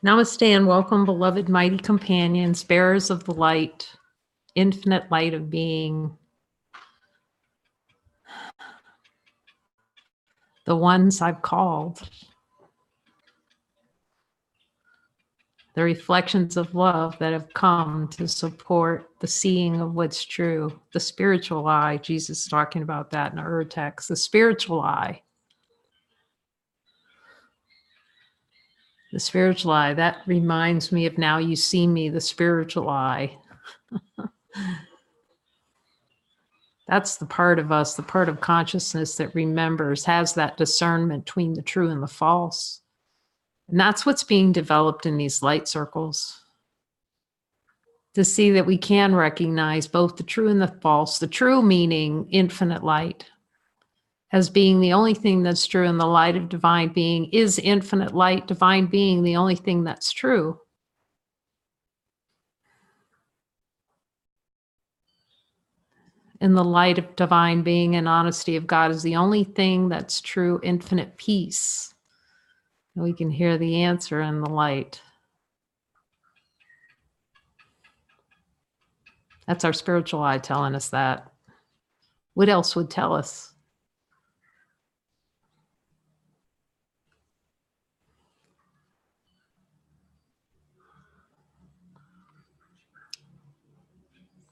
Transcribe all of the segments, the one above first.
Namaste and welcome, beloved mighty companions, bearers of the light, infinite light of being, the ones I've called, the reflections of love that have come to support the seeing of what's true, the spiritual eye. Jesus is talking about that in our text, the spiritual eye. The spiritual eye, that reminds me of Now You See Me, the spiritual eye. That's the part of us, the part of consciousness that remembers, has that discernment between the true and the false. And that's what's being developed in these light circles. To see that we can recognize both the true and the false, the true meaning infinite light as being the only thing that's true, and the light of divine being is infinite light, divine being, the only thing that's true. And the light of divine being and honesty of God is the only thing that's true, infinite peace. And we can hear the answer in the light. That's our spiritual eye telling us that. What else would tell us?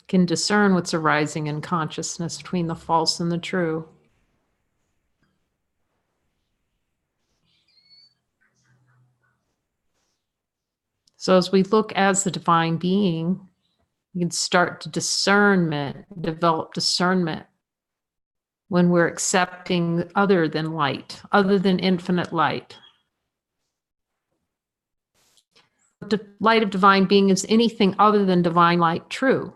Can discern what's arising in consciousness between the false and the true. So as we look as the divine being, we can start to develop discernment when we're accepting other than light, other than infinite light. The light of divine being is anything other than divine light true.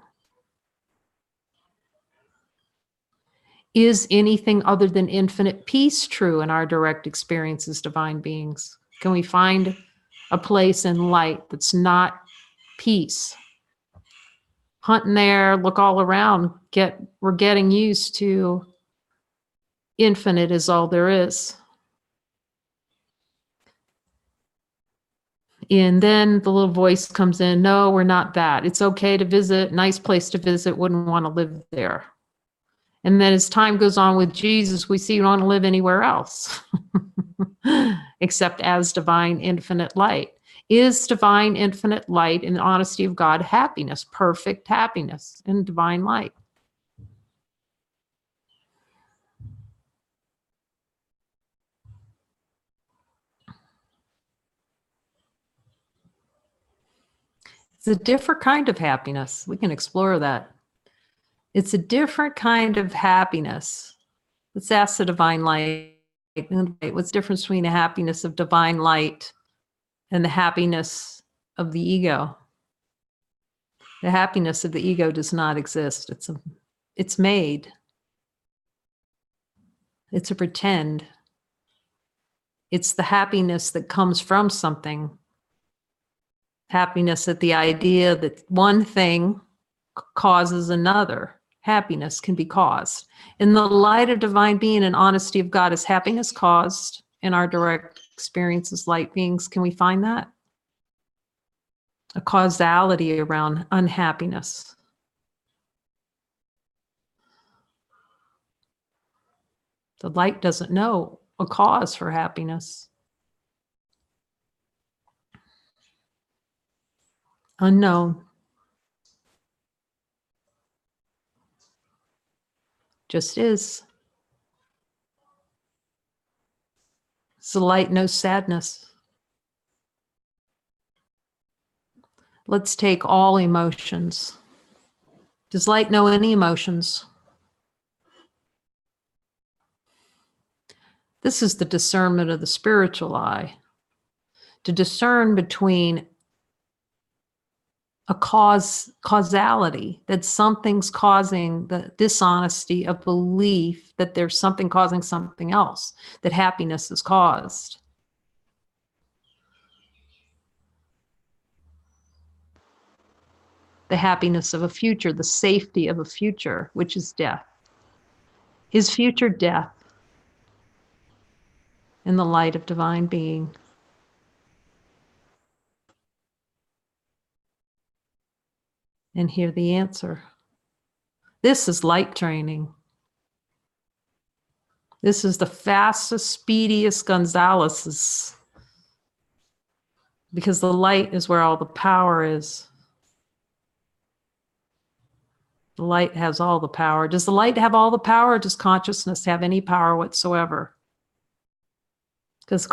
Is anything other than infinite peace true in our direct experience as divine beings? Can we find a place in light that's not peace? Hunt in there, look all around, we're getting used to infinite is all there is. And then the little voice comes in, no, we're not that. It's okay to visit, nice place to visit, wouldn't want to live there. And then as time goes on with Jesus, we see you don't want to live anywhere else except as divine infinite light. Is divine infinite light in the honesty of God happiness, perfect happiness in divine light? It's a different kind of happiness. We can explore that. It's a different kind of happiness. Let's ask the divine light. What's the difference between the happiness of divine light and the happiness of the ego? The happiness of the ego does not exist. It's made. It's a pretend. It's the happiness that comes from something. Happiness at the idea that one thing causes another. Happiness can be caused. In the light of divine being and honesty of God, is happiness caused in our direct experience as light beings? Can we find that? A causality around unhappiness. The light doesn't know a cause for happiness. Unknown. Just is. So light knows sadness. Let's take all emotions. Does light know any emotions? This is the discernment of the spiritual eye. To discern between a causality, that something's causing the dishonesty of belief that there's something causing something else, that happiness is caused. The happiness of a future, the safety of a future, which is death. Is future death in the light of divine being? and hear the answer. This is light training. This is the fastest, speediest Gonzalez's, because the light is where all the power is. The light has all the power. Does the light have all the power, or does consciousness have any power whatsoever? Because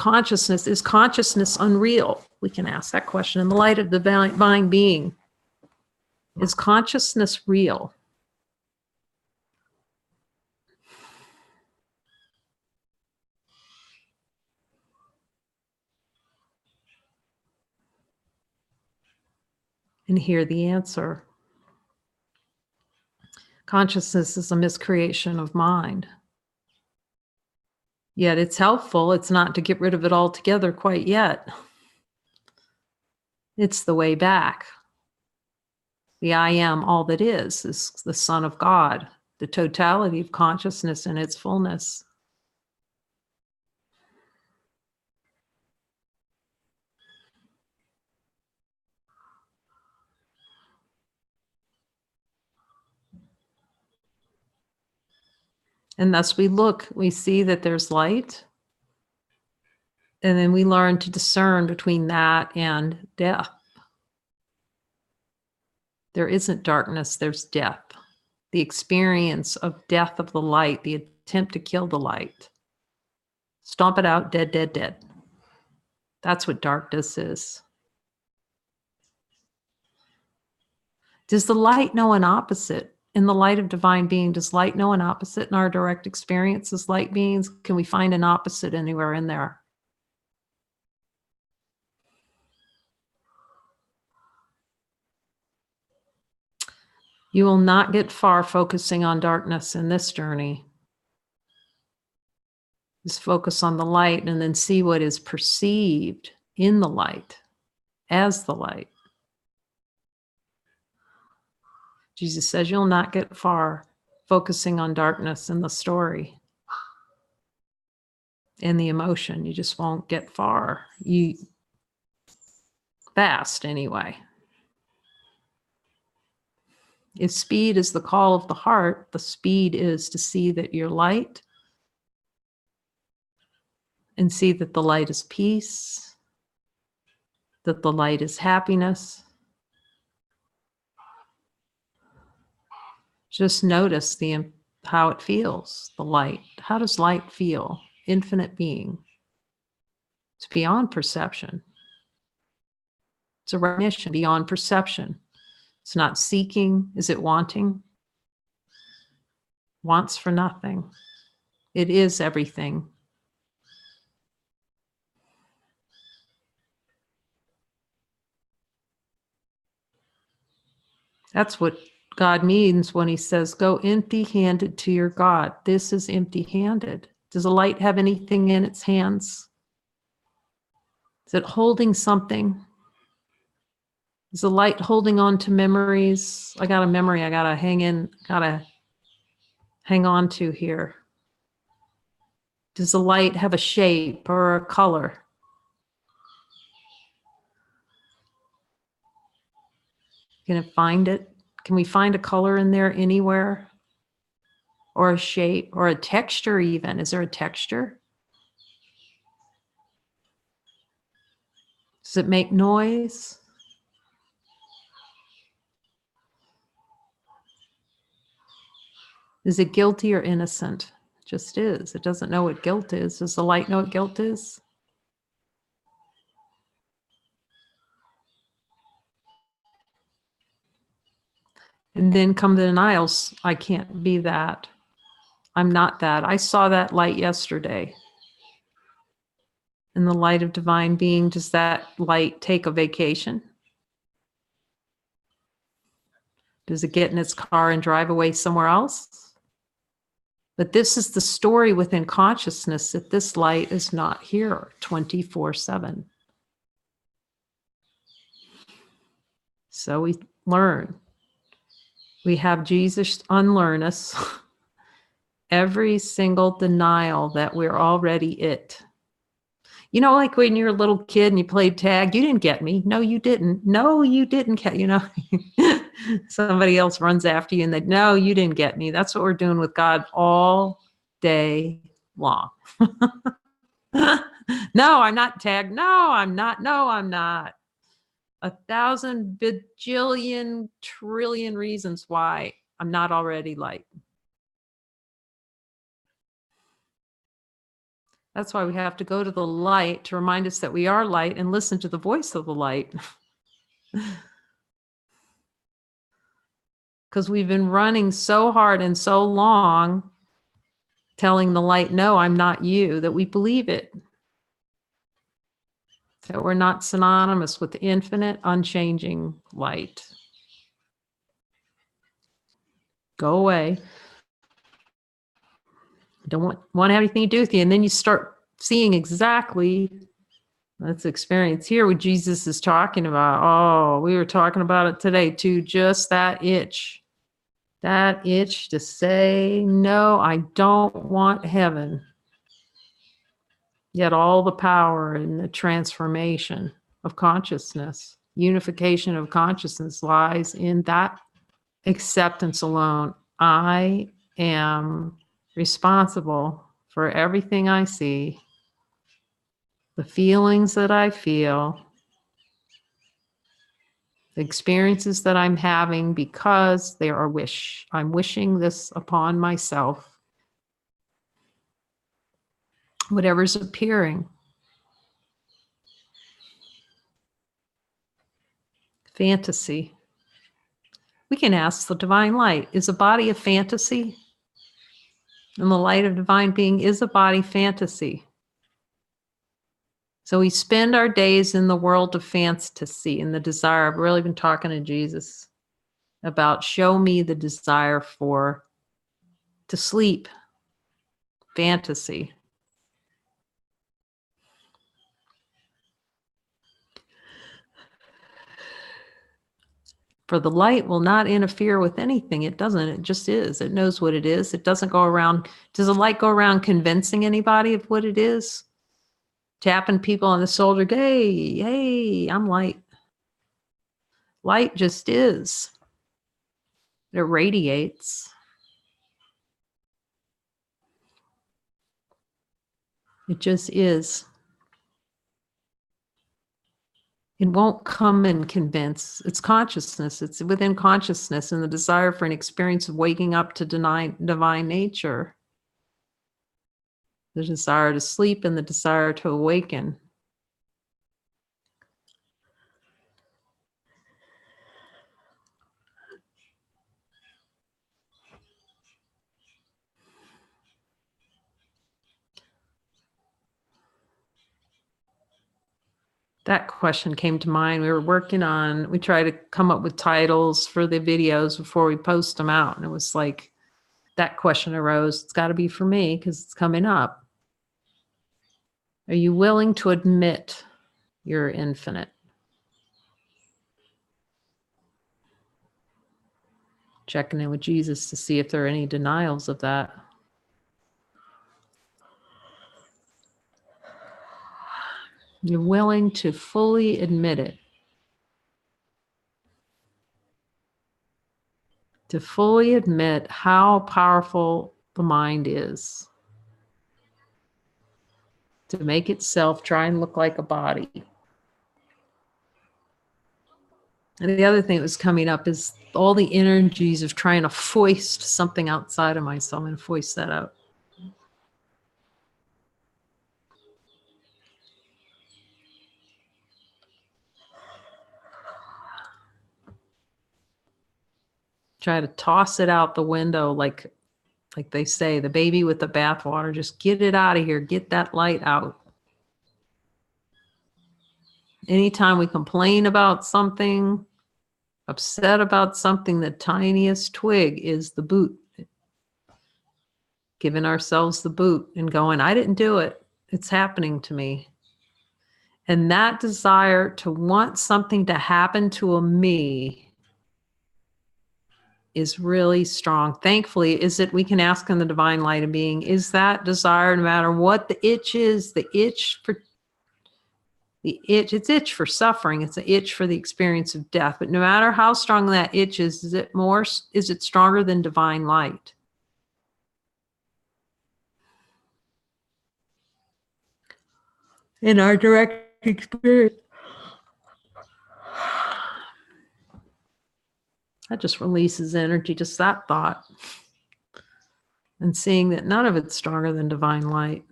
is consciousness unreal? We can ask that question in the light of the divine being. Is consciousness real? And hear the answer. Consciousness is a miscreation of mind. Yet it's helpful. It's not to get rid of it altogether quite yet. It's the way back. The I am, all that is the Son of God, the totality of consciousness in its fullness. And thus we look, we see that there's light. And then we learn to discern between that and death. There isn't darkness, there's death. The experience of death of the light, the attempt to kill the light. Stomp it out, dead, dead, dead. That's what darkness is. Does the light know an opposite? In the light of divine being, does light know an opposite in our direct experience as light beings? Can we find an opposite anywhere in there? You will not get far focusing on darkness in this journey. Just focus on the light and then see what is perceived in the light as the light. Jesus says you'll not get far focusing on darkness in the story, in the emotion. You just won't get far. Fast anyway. If speed is the call of the heart, the speed is to see that you're light and see that the light is peace, that the light is happiness. Just notice how it feels, the light. How does light feel? Infinite being. It's beyond perception. It's a recognition beyond perception. It's not seeking. Is it wanting? Wants for nothing. It is everything. That's what God means when he says, go empty-handed to your God. This is empty-handed. Does a light have anything in its hands? Is it holding something? Is the light holding on to memories? I got a memory I gotta hang on to here. Does the light have a shape or a color? Can it find it? Can we find a color in there anywhere? Or a shape or a texture even? Is there a texture? Does it make noise? Is it guilty or innocent? It just is. It doesn't know what guilt is. Does the light know what guilt is? And then come the denials. I can't be that. I'm not that. I saw that light yesterday. In the light of divine being, does that light take a vacation? Does it get in its car and drive away somewhere else? But this is the story within consciousness, that this light is not here 24/7. So we learn. We have Jesus unlearn us every single denial that we're already it. You know, like when you're a little kid and you played tag, you didn't get me. No, you didn't. No, you didn't. You know, Somebody else runs after you and they, no, you didn't get me. That's what we're doing with God all day long. No, I'm not tagged. No, I'm not. No, I'm not. 1,000 bajillion trillion reasons why I'm not already light. That's why we have to go to the light to remind us that we are light and listen to the voice of the light. Because we've been running so hard and so long telling the light, no, I'm not you, that we believe it. That we're not synonymous with the infinite, unchanging light. Go away. Don't want to have anything to do with you. And then you start seeing exactly, that's the experience here what Jesus is talking about. Oh, we were talking about it today too, just that itch. That itch to say, no, I don't want heaven. Yet all the power and the transformation of consciousness, unification of consciousness lies in that acceptance alone. I am responsible for everything I see, the feelings that I feel, the experiences that I'm having because they are a wish. I'm wishing this upon myself. Whatever's appearing. Fantasy. We can ask the divine light, is a body a fantasy? And the light of divine being is a body fantasy. So we spend our days in the world of fantasy, in the desire. I've really been talking to Jesus about show me the desire to sleep, fantasy. For the light will not interfere with anything. It doesn't. It just is. It knows what it is. It doesn't go around. Does the light go around convincing anybody of what it is? Tapping people on the shoulder, hey, hey, I'm light. Light just is. It radiates. It just is. It won't come and convince. It's consciousness. It's within consciousness and the desire for an experience of waking up to divine nature. The desire to sleep and the desire to awaken. That question came to mind. We try to come up with titles for the videos before we post them out. And it was like, that question arose. It's got to be for me because it's coming up. Are you willing to admit you're infinite? Checking in with Jesus to see if there are any denials of that. You're willing to fully admit it. To fully admit how powerful the mind is. To make itself try and look like a body. And the other thing that was coming up is all the energies of trying to foist something outside of myself and foist that out. Try to toss it out the window like they say, the baby with the bathwater. Just get it out of here. Get that light out. Anytime we complain about something, upset about something, the tiniest twig is the boot. Giving ourselves the boot and going, I didn't do it. It's happening to me. And that desire to want something to happen to a me is really strong. Thankfully, we can ask in the divine light of being, is that desire, no matter what the itch is, the itch for The itch, it's itch for suffering. It's an itch for the experience of death. But no matter how strong that itch is it stronger than divine light? In our direct experience. That just releases energy, just that thought. And seeing that none of it's stronger than divine light.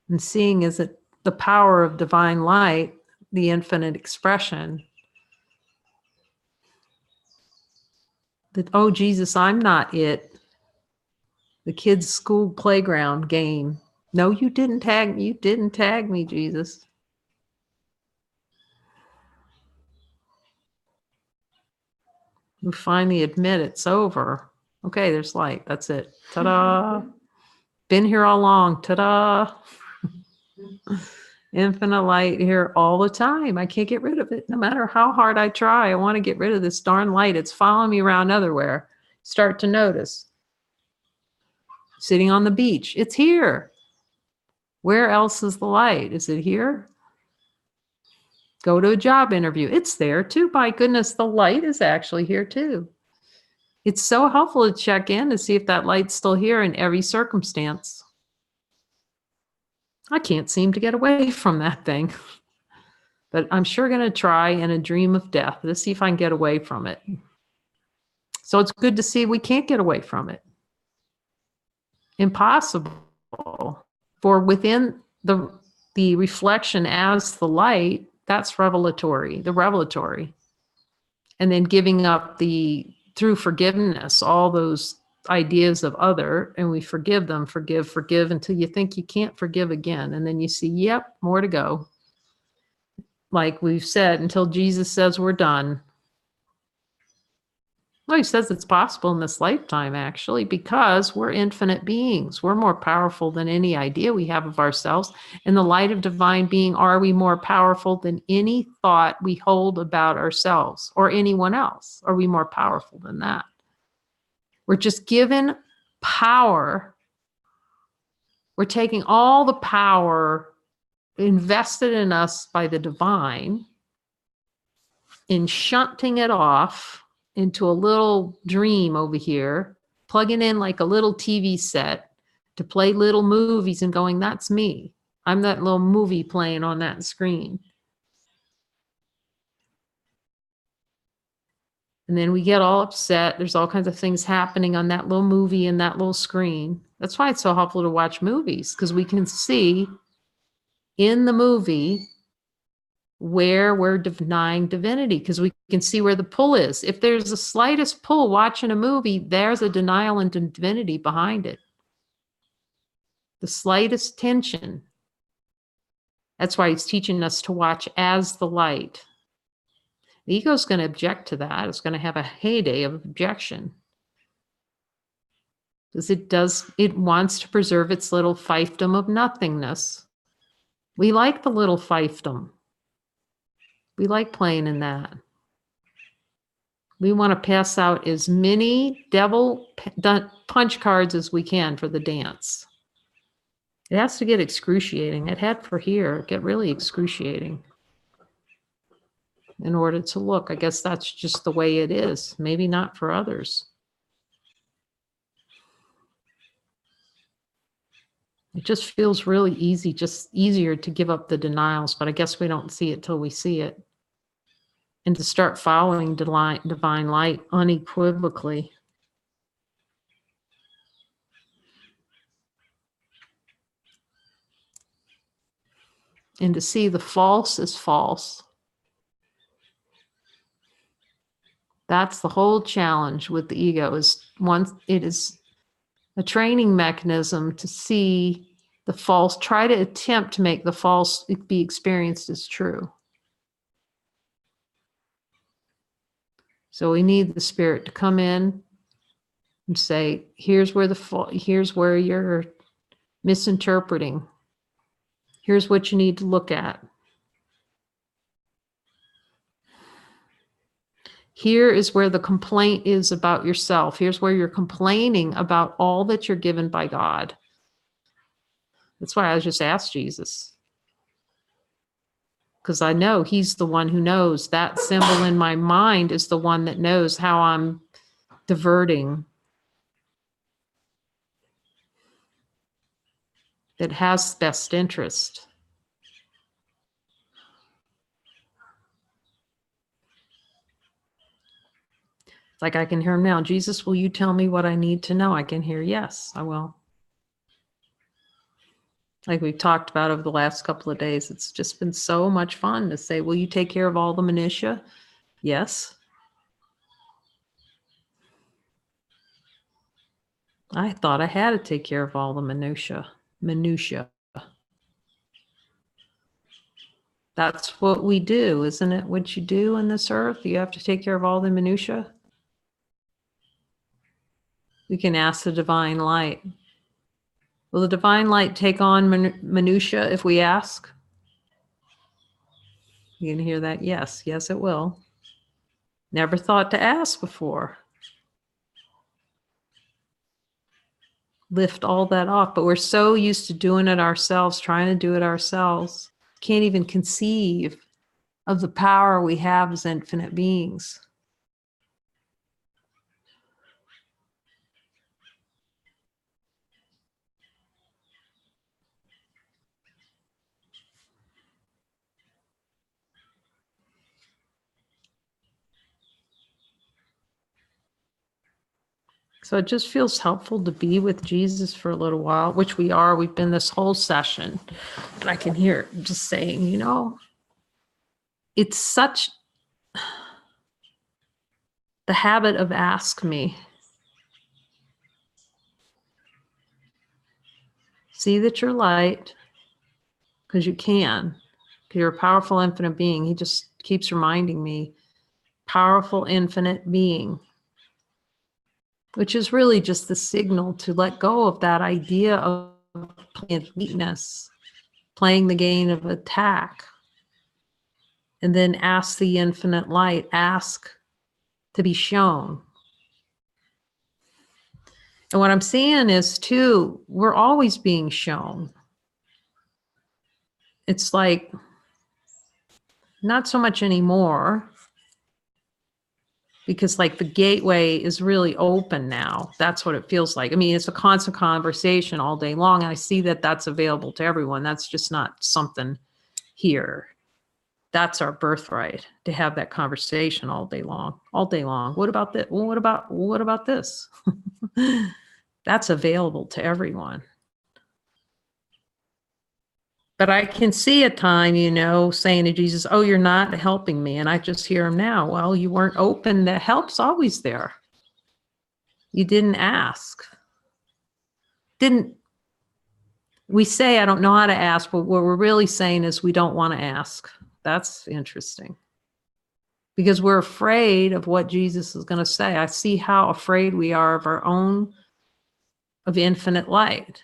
And seeing is that the power of divine light, the infinite expression, that, oh, Jesus, I'm not it. The kids' school playground game. No, you didn't tag me. You didn't tag me, Jesus. We finally admit it's over. Okay, there's light. That's it. Ta-da. Been here all along. Ta-da. Infinite light here all the time. I can't get rid of it. No matter how hard I try, I want to get rid of this darn light. It's following me around everywhere. Start to notice. Sitting on the beach. It's here. Where else is the light? Is it here? Go to a job interview. It's there too. My goodness, the light is actually here too. It's so helpful to check in to see if that light's still here in every circumstance. I can't seem to get away from that thing. But I'm sure going to try in a dream of death to see if I can get away from it. So it's good to see we can't get away from it. Impossible. For within the reflection as the light, that's revelatory, the revelatory. And then giving up through forgiveness, all those ideas of other, and we forgive them, forgive until you think you can't forgive again. And then you see, yep, more to go. Like we've said, until Jesus says we're done. Well, he says it's possible in this lifetime, actually, because we're infinite beings. We're more powerful than any idea we have of ourselves. In the light of divine being, are we more powerful than any thought we hold about ourselves or anyone else? Are we more powerful than that? We're just given power. We're taking all the power invested in us by the divine and shunting it off into a little dream over here, plugging in like a little TV set to play little movies and going, that's me. I'm that little movie playing on that screen. And then we get all upset. There's all kinds of things happening on that little movie and that little screen. That's why it's so helpful to watch movies, because we can see in the movie where we're denying divinity, because we can see where the pull is. If there's the slightest pull watching a movie, there's a denial into divinity behind it. The slightest tension. That's why he's teaching us to watch as the light. The ego's going to object to that. It's going to have a heyday of objection. Because it wants to preserve its little fiefdom of nothingness. We like the little fiefdom. We like playing in that. We want to pass out as many devil punch cards as we can for the dance. It has to get excruciating. It had for here, get really excruciating in order to look. I guess that's just the way it is. Maybe not for others. It just feels really easy, just easier to give up the denials, but I guess we don't see it till we see it. And to start following divine light unequivocally. And to see the false as false. That's the whole challenge with the ego, is once it is a training mechanism to see the false, try to attempt to make the false be experienced as true. So we need the spirit to come in and say, here's where you're misinterpreting. Here's what you need to look at. Here is where the complaint is about yourself. Here's where you're complaining about all that you're given by God. That's why I just asked Jesus. because I know he's the one who knows. That symbol in my mind is the one that knows how I'm diverting, that has best interest. It's like I can hear him now. Jesus, will you tell me what I need to know? I can hear, yes, I will. Like we've talked about over the last couple of days, it's just been so much fun to say, will you take care of all the minutia? Yes. I thought I had to take care of all the minutia. That's what we do, isn't it? What you do in this earth, you have to take care of all the minutia. We can ask the divine light. Will the divine light take on minutia if we ask? You can hear that? Yes, yes, it will. Never thought to ask before. Lift all that off, but we're so used to doing it ourselves, trying to do it ourselves. Can't even conceive of the power we have as infinite beings. So it just feels helpful to be with Jesus for a little while, which we are. We've been this whole session. And I can hear it just saying, you know, it's such the habit of ask me. See that you're light, because you can. Because you're a powerful, infinite being. He just keeps reminding me, powerful, infinite being. Which is really just the signal to let go of that idea of playing weakness, playing the game of attack, and then ask the infinite light, ask to be shown. And what I'm seeing is, too, we're always being shown. It's like, not so much anymore, because like the gateway is really open now. That's what it feels like. I mean, it's a constant conversation all day long. And I see that that's available to everyone. That's just not something here. That's our birthright, to have that conversation all day long, all day long. What about this? Well, what about this? That's available to everyone. But I can see a time, you know, saying to Jesus, oh, you're not helping me. And I just hear him now. Well, you weren't open. The help's always there. You didn't ask. We say, I don't know how to ask, but what we're really saying is we don't want to ask. That's interesting. Because we're afraid of what Jesus is going to say. I see how afraid we are of our own, of infinite light.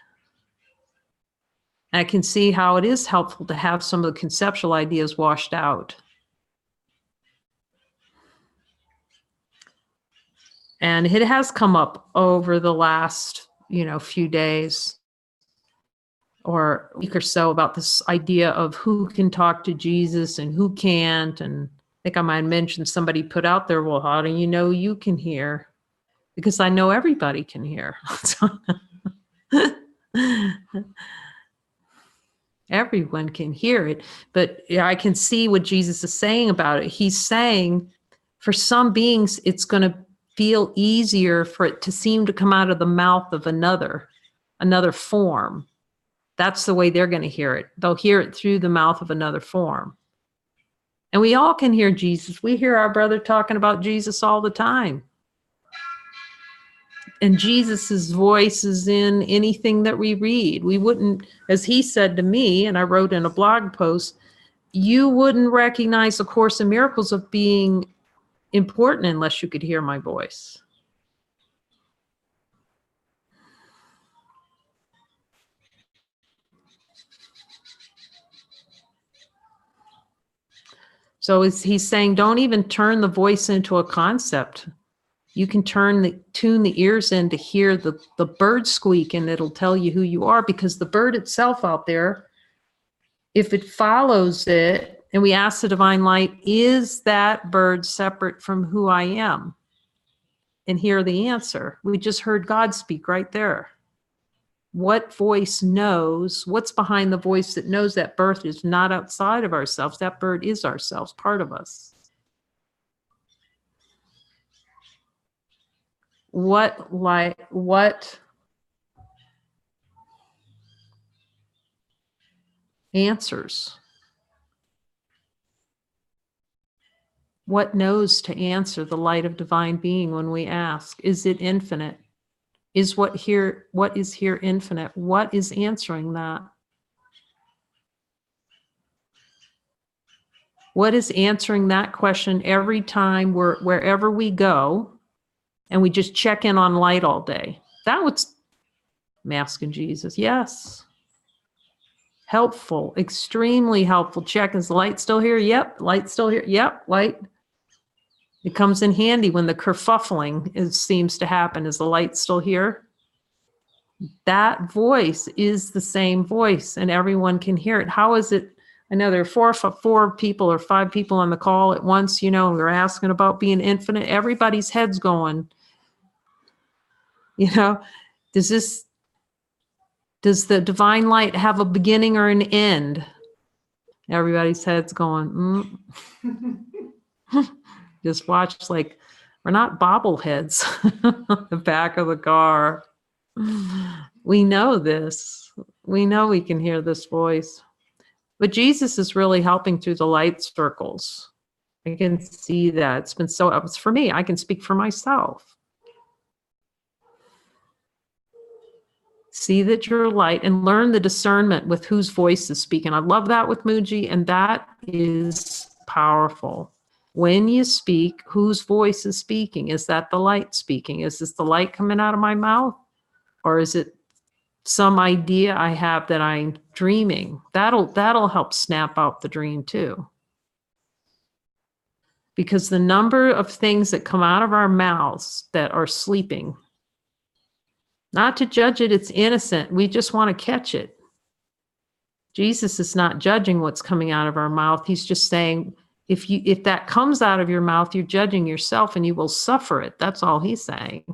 I can see how it is helpful to have some of the conceptual ideas washed out. And it has come up over the last, few days or a week or so about this idea of who can talk to Jesus and who can't. And I think I might mention somebody put out there, well, how do you know you can hear? Because I know everybody can hear. Everyone can hear it, but I can see what Jesus is saying about it. He's saying for some beings, it's going to feel easier for it to seem to come out of the mouth of another form. That's the way they're going to hear it. They'll hear it through the mouth of another form. And we all can hear Jesus. We hear our brother talking about Jesus all the time. And Jesus's voice is in anything that we read. We wouldn't, as he said to me, and I wrote in a blog post, you wouldn't recognize A Course in Miracles of being important unless you could hear my voice. So he's saying, don't even turn the voice into a concept. You can tune the ears in to hear the bird squeak, and it'll tell you who you are, because the bird itself out there, if it follows it, And we ask the divine light, is that bird separate from who I am? And hear the answer. We just heard God speak right there. What voice knows? What's behind the voice that knows that bird is not outside of ourselves? That bird is ourselves, part of us. What answers? What knows to answer the light of divine being when we ask? Is it infinite? Is what is here infinite? What is answering that? What is answering that question every time wherever we go and we just check in on light all day? That was asking Jesus. Yes. Helpful, extremely helpful. Check, is the light still here? Yep. Light still here? Yep. Light. It comes in handy when the kerfuffling seems to happen. Is the light still here? That voice is the same voice and everyone can hear it. How is it? I know there are four people or 5 people on the call at once, you know, they're asking about being infinite. Everybody's head's going, you know, does the divine light have a beginning or an end? Everybody's head's going, Just watch, like, we're not bobbleheads on the back of the car. We know this. We know we can hear this voice. But Jesus is really helping through the light circles. I can see that. It's been so, it's for me. I can speak for myself. See that you're light and learn the discernment with whose voice is speaking. I love that with Muji, and that is powerful. When you speak, whose voice is speaking? Is that the light speaking? Is this the light coming out of my mouth? Or is it some idea I have that I'm dreaming? That'll help snap out the dream too. Because the number of things that come out of our mouths that are sleeping, not to judge it, it's innocent. We just want to catch it. Jesus is not judging what's coming out of our mouth. He's just saying, if that comes out of your mouth, you're judging yourself and you will suffer it. That's all he's saying.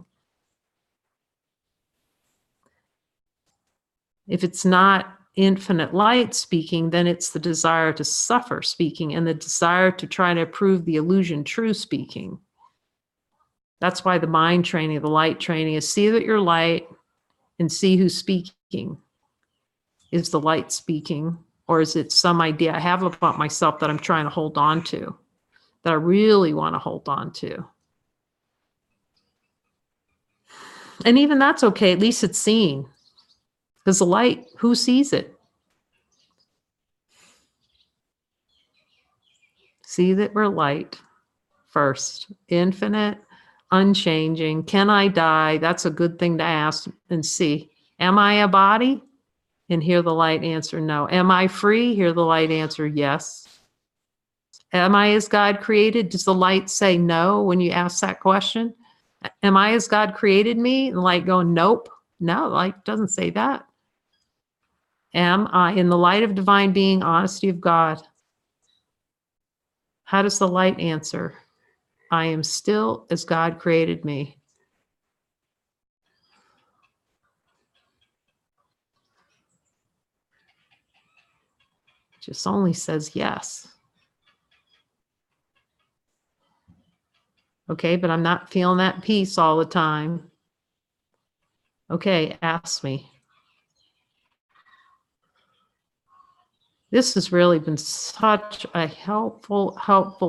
If it's not infinite light speaking, then it's the desire to suffer speaking and the desire to try to prove the illusion true speaking. That's why the mind training, the light training is see that you're light and see who's speaking. Is the light speaking, or is it some idea I have about myself that I'm trying to hold on to, that I really want to hold on to? And even that's okay. At least it's seen. Because the light, who sees it? See that we're light first. Infinite, unchanging. Can I die? That's a good thing to ask and see. Am I a body? And hear the light answer no. Am I free? Hear the light answer yes. Am I as God created? Does the light say no when you ask that question? Am I as God created me? And the light going, nope. No, the light doesn't say that. Am I in the light of divine being, honesty of God? How does the light answer? I am still as God created me. Just only says yes. Okay, but I'm not feeling that peace all the time. Okay, ask me. This has really been such a helpful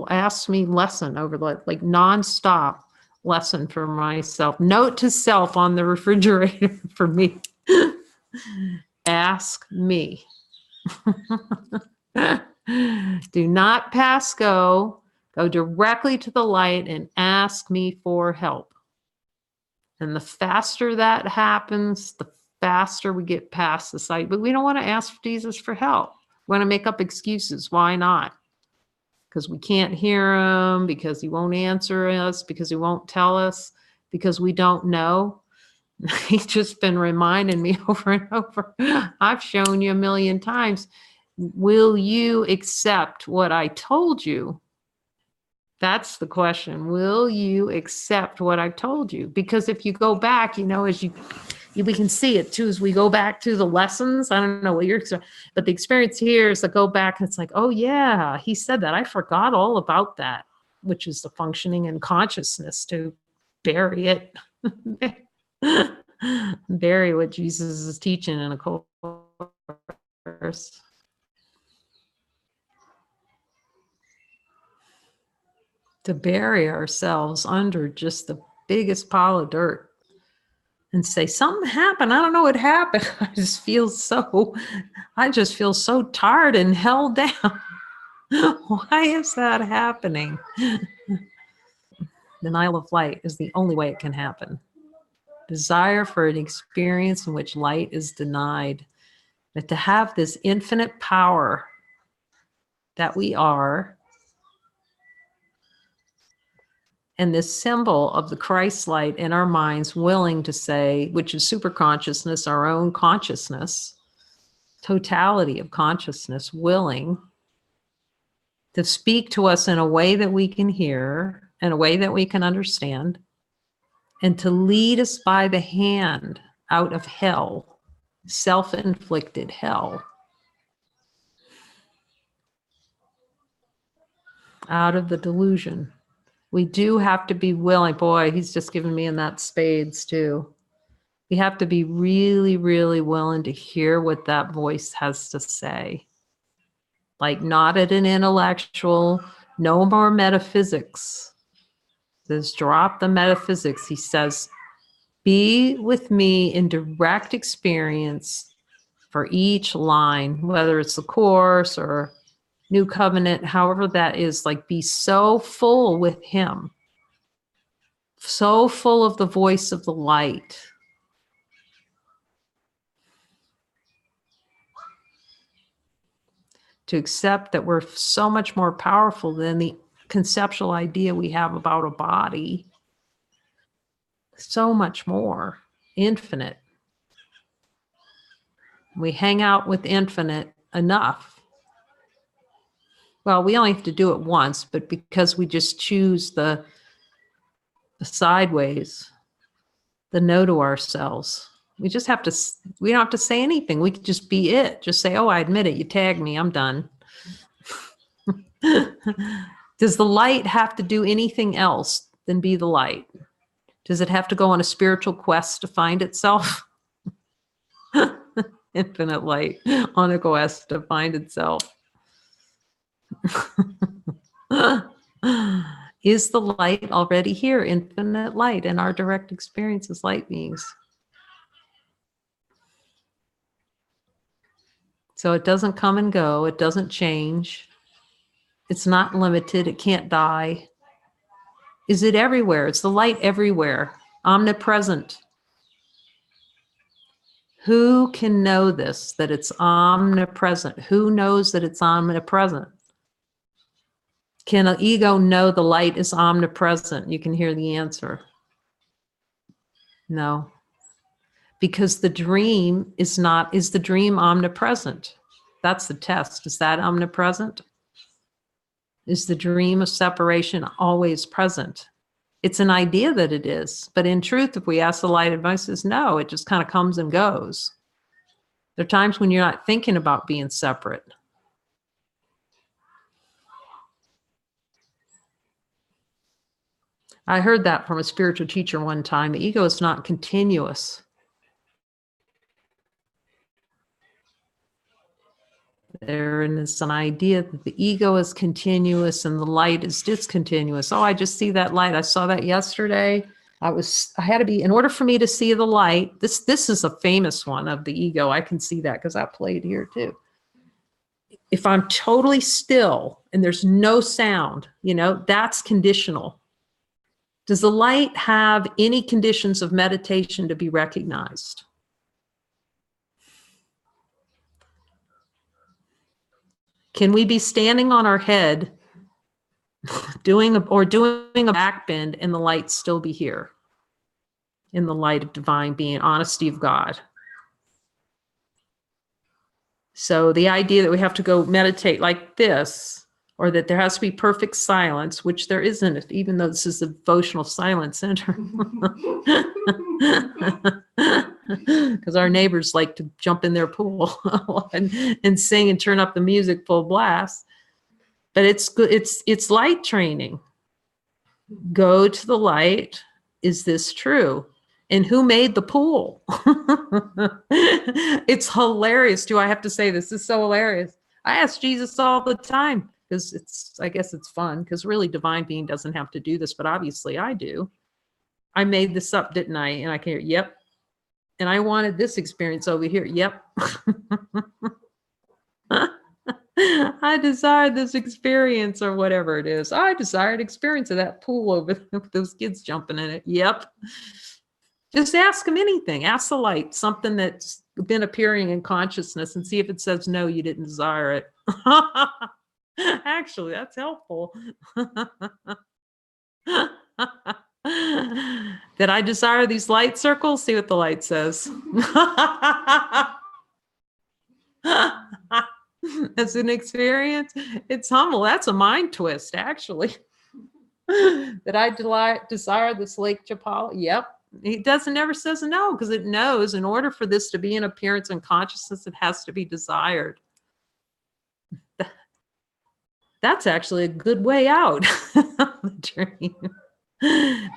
ask me lesson over like nonstop lesson for myself. Note to self on the refrigerator for me. Ask me. Do not pass go. Go directly to the light and ask me for help. And the faster that happens, the faster we get past the sight. But we don't want to ask Jesus for help. We want to make up excuses. Why not? Because we can't hear him, because he won't answer us, because he won't tell us, because we don't know. He's just been reminding me over and over. I've shown you a million times. Will you accept what I told you? That's the question. Will you accept what I've told you? Because if you go back, as we can see it too, as we go back to the lessons. I don't know what you're, but the experience here is to go back and it's like, oh yeah, he said that. I forgot all about that, which is the functioning in consciousness, to bury it. Bury what Jesus is teaching in a course. To bury ourselves under just the biggest pile of dirt and say, something happened. I don't know what happened. I just feel so tired and held down. Why is that happening? Denial of light is the only way it can happen. Desire for an experience in which light is denied. But to have this infinite power that we are, and this symbol of the Christ light in our minds willing to say, which is super consciousness, our own consciousness, totality of consciousness, willing to speak to us in a way that we can hear, in a way that we can understand, and to lead us by the hand out of hell, self-inflicted hell, out of the delusion. We do have to be willing. Boy, he's just given me in that spades too. We have to be really, really willing to hear what that voice has to say. Like, not at an intellectual, no more metaphysics. Says, drop the metaphysics. He says, be with me in direct experience for each line, whether it's the Course or New Covenant, however that is. Like, be so full with him, so full of the voice of the light. To accept that we're so much more powerful than the conceptual idea we have about a body. So much more. Infinite. We hang out with infinite enough. Well, we only have to do it once, but because we just choose the sideways, the no to ourselves, we don't have to say anything. We can just be it. Just say, oh, I admit it. You tagged me. I'm done. Does the light have to do anything else than be the light? Does it have to go on a spiritual quest to find itself? Infinite light on a quest to find itself. Is the light already here? Infinite light in our direct experience as light beings. So it doesn't come and go. It doesn't change. It's not limited. It can't die. Is it everywhere? It's the light everywhere, omnipresent. Who can know this, that it's omnipresent? Who knows that it's omnipresent? Can an ego know the light is omnipresent? You can hear the answer. No. Because the dream is the dream omnipresent? That's the test. Is that omnipresent? Is the dream of separation always present? It's an idea that it is, but in truth, if we ask the light advice, says no, it just kind of comes and goes. There are times when you're not thinking about being separate. I heard that from a spiritual teacher one time. The ego is not continuous. There is an idea that the ego is continuous and the light is discontinuous. Oh, I just see that light. I saw that yesterday. I had to be, in order for me to see the light, this is a famous one of the ego. I can see that because I played here too. If I'm totally still and there's no sound, that's conditional. Does the light have any conditions of meditation to be recognized? Can we be standing on our head doing a back bend and the light still be here? In the light of divine being, honesty of God. So the idea that we have to go meditate like this, or that there has to be perfect silence, which there isn't, even though this is a devotional silence center. Because our neighbors like to jump in their pool and sing and turn up the music full blast. But it's good. It's light training. Go to the light. Is this true? And who made the pool? It's hilarious. Do I have to say this? This is so hilarious. I ask Jesus all the time because I guess it's fun, because really divine being doesn't have to do this, but obviously I do. I made this up, didn't I? And I can hear, yep. And I wanted this experience over here. Yep. I desired this experience, or whatever it is. I desired experience of that pool over there with those kids jumping in it. Yep. Just ask them anything. Ask the light, something that's been appearing in consciousness, and see if it says no, you didn't desire it. Actually, that's helpful. Did I desire these light circles? See what the light says. As an experience, it's humble. That's a mind twist, actually. Did I desire this Lake Chapala? Yep. It never says no, because it knows in order for this to be an appearance in consciousness, it has to be desired. That's actually a good way out of the dream.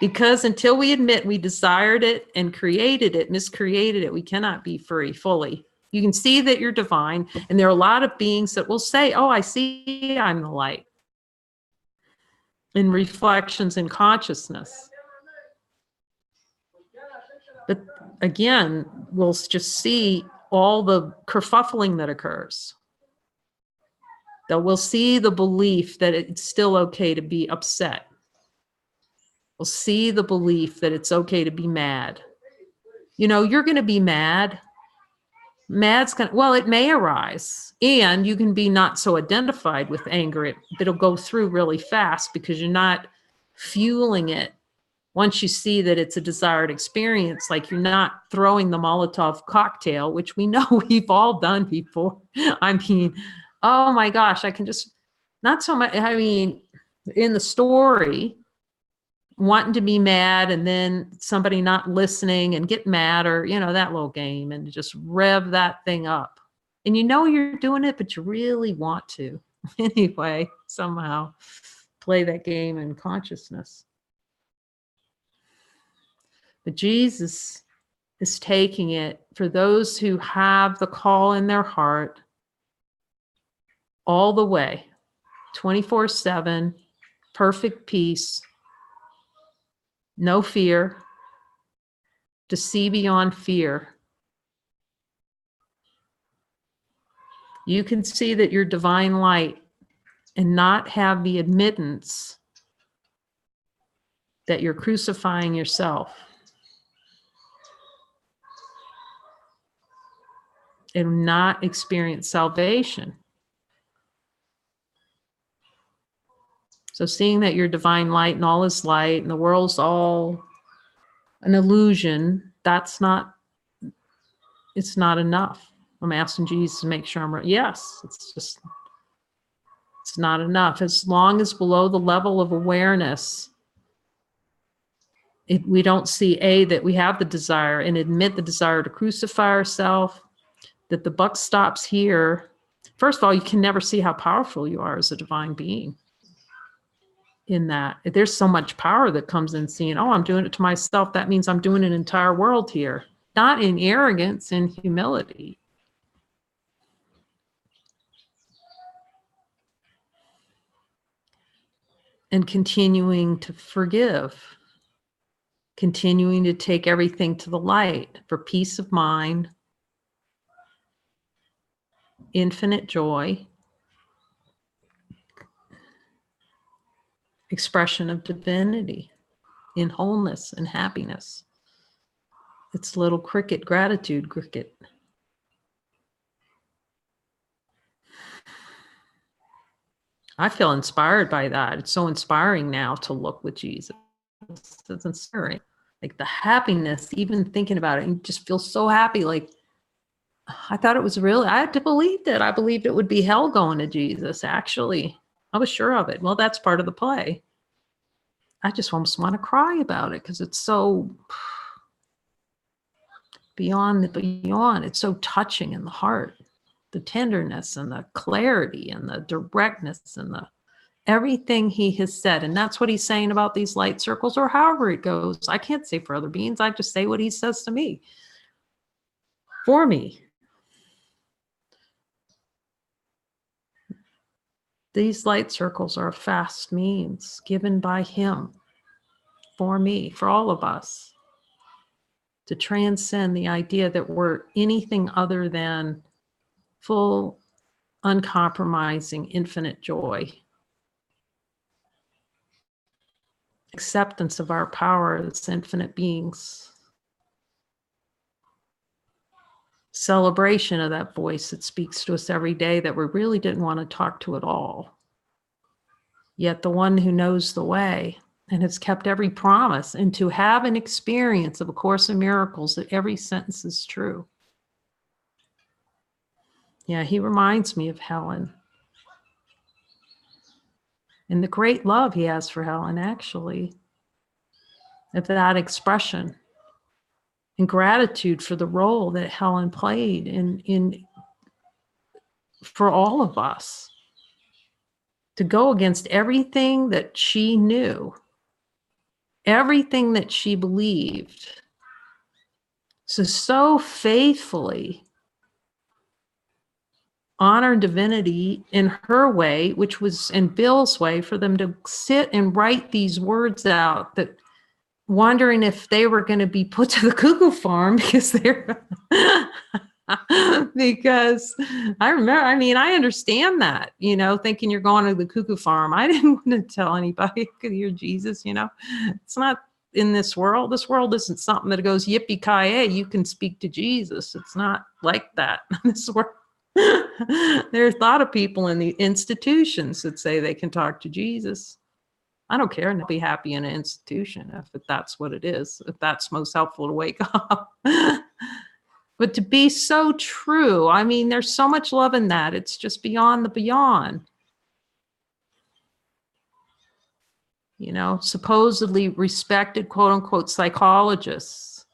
Because until we admit we desired it and created it, miscreated it, we cannot be free fully. You can see that you're divine, and there are a lot of beings that will say, oh, I see I'm the light. In reflections in consciousness. But again, we'll just see all the kerfuffling that occurs. That we'll see the belief that it's still okay to be upset. We'll see the belief that it's okay to be mad. You know, you're going to be mad. Mad's going to, well, it may arise. And you can be not so identified with anger. It'll go through really fast because you're not fueling it. Once you see that it's a desired experience, like you're not throwing the Molotov cocktail, which we know we've all done before. I mean, oh my gosh, I can just, not so much, I mean, in the story, wanting to be mad and then somebody not listening and get mad, or, you know, that little game, and just rev that thing up. And you know you're doing it, but you really want to. Anyway, somehow play that game in consciousness. But Jesus is taking it for those who have the call in their heart all the way, 24/7, perfect peace, no fear, to see beyond fear. You can see that you're divine light and not have the admittance that you're crucifying yourself. And not experience salvation. So seeing that you're divine light and all is light and the world's all an illusion, it's not enough. I'm asking Jesus to make sure I'm right. Yes, it's not enough. As long as below the level of awareness, we don't see that we have the desire and admit the desire to crucify ourselves, that the buck stops here. First of all, you can never see how powerful you are as a divine being. In that, there's so much power that comes in seeing, oh, I'm doing it to myself. That means I'm doing an entire world here. Not in arrogance, in humility. And continuing to forgive. Continuing to take everything to the light for peace of mind, infinite joy, expression of divinity in wholeness and happiness. It's little cricket, gratitude cricket. I feel inspired by that. It's so inspiring now to look with Jesus. It's inspiring. Like the happiness, even thinking about it, you just feel so happy. Like, I thought it was really, I had to believe it. I believed it would be hell going to Jesus, actually. I was sure of it. Well, that's part of the play. I just almost want to cry about it because it's so beyond the beyond. It's so touching in the heart, the tenderness and the clarity and the directness and the everything he has said. And that's what he's saying about these light circles, or however it goes. I can't say for other beings. I just say what he says to me, for me. These light circles are a fast means given by him for me, for all of us, to transcend the idea that we're anything other than full, uncompromising, infinite joy. Acceptance of our power as infinite beings. Celebration of that voice that speaks to us every day that we really didn't want to talk to at all. Yet the one who knows the way and has kept every promise, and to have an experience of A Course in Miracles that every sentence is true. Yeah, he reminds me of Helen. And the great love he has for Helen, actually, of that expression. And gratitude for the role that Helen played in for all of us. To go against everything that she knew, everything that she believed. So faithfully honor divinity in her way, which was in Bill's way, for them to sit and write these words out, that wondering if they were going to be put to the cuckoo farm because they're because I remember, I mean, I understand that, you know, thinking you're going to the cuckoo farm. I didn't want to tell anybody, because you're Jesus, you know, it's not in this world. This world isn't something that goes yippee-ki-yay, you can speak to Jesus. It's not like that. This world, there's a lot of people in the institutions that say they can talk to Jesus. I don't care, and I'll be happy in an institution if that's what it is, if that's most helpful to wake up. But to be so true, I mean, there's so much love in that. It's just beyond the beyond. You know, supposedly respected, quote unquote, psychologists,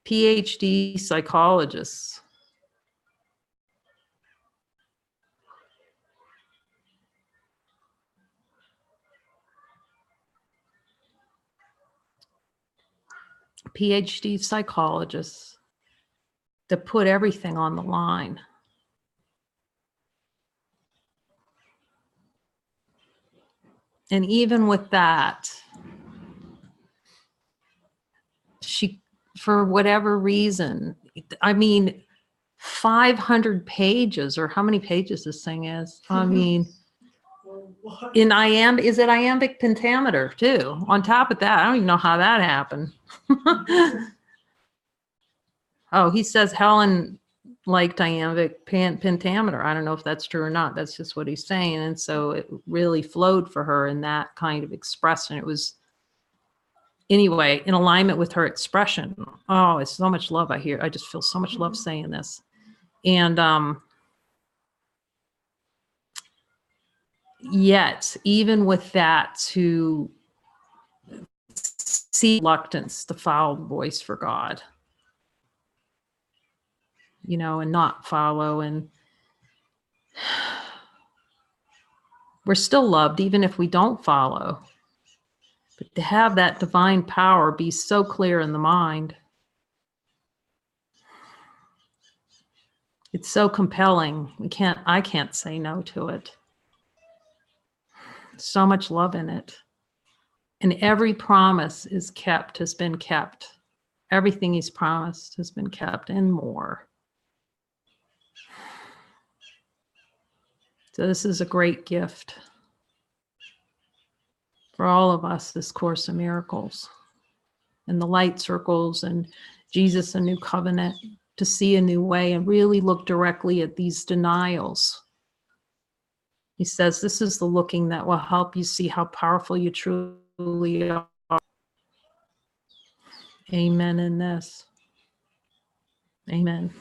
PhD psychologists. PhD psychologists that put everything on the line. And even with that, she, for whatever reason, I mean, 500 pages, or how many pages this thing is? I mean, in iambic, is it iambic pentameter too? On top of that, I don't even know how that happened. Oh, he says Helen liked iambic pentameter. I don't know if that's true or not. That's just what he's saying. And so it really flowed for her in that kind of expression. It was, anyway, in alignment with her expression. Oh, it's so much love I hear. I just feel so much love saying this. And yet, even with that, to see reluctance to follow the voice for God, you know, and not follow. And we're still loved even if we don't follow. But to have that divine power be so clear in the mind, it's so compelling. I can't say no to it. So much love in it. And every promise is kept, has been kept. Everything he's promised has been kept and more. So this is a great gift for all of us, this Course in Miracles and the light circles and Jesus, a new covenant, to see a new way and really look directly at these denials. He says, this is the looking that will help you see how powerful you truly are. Amen in this. Amen.